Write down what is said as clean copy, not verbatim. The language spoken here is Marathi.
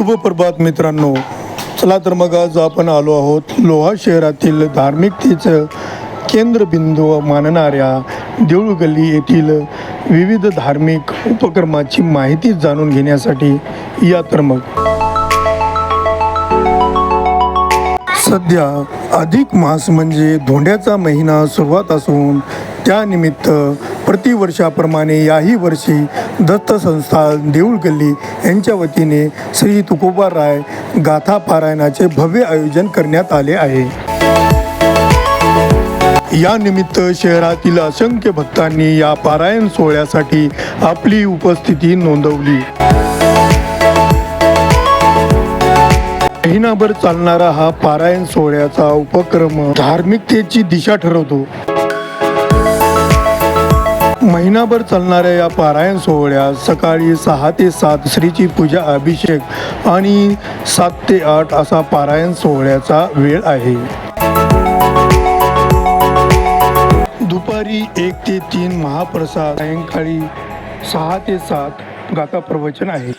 शुभ प्रभात मित्रांनो. चला तर मग आज आपण आलो आहोत लोहा शहरातील धार्मिकतेचं केंद्रबिंदू मानणाऱ्या देऊळ गल्ली येथील विविध धार्मिक उपक्रमाची माहिती जाणून घेण्यासाठी. या तर मग सध्या अधिक मास म्हणजे धोंड्याचा महिना सुरुवात असून त्यानिमित्त प्रतिवर्षाप्रमाणे याही वर्षी दत्त संस्थान देऊळ गल्ली यांच्या वतीने श्री तुकोबाराय गाथा पारायणाचे भव्य आयोजन करण्यात आले आहे. या निमित्त शहरातील असंख्य भक्तांनी या पारायण सोहळ्यासाठी आपली उपस्थिती नोंदवली. महिनाभर चालणारा हा पारायण सोहळ्याचा उपक्रम धार्मिकतेची दिशा ठरवतो. महिनाभर चालणाऱ्या या पारायण सोहळ्यात सकाळी 6 ते 7 श्रीची पूजा, अभिषेक आणि 7 ते 8 असा पारायण सोहळ्याचा वेळ आहे. दुपारी 1 ते 3 महाप्रसाद, सायंकाळी 6 ते 7 गाथा प्रवचन आहे.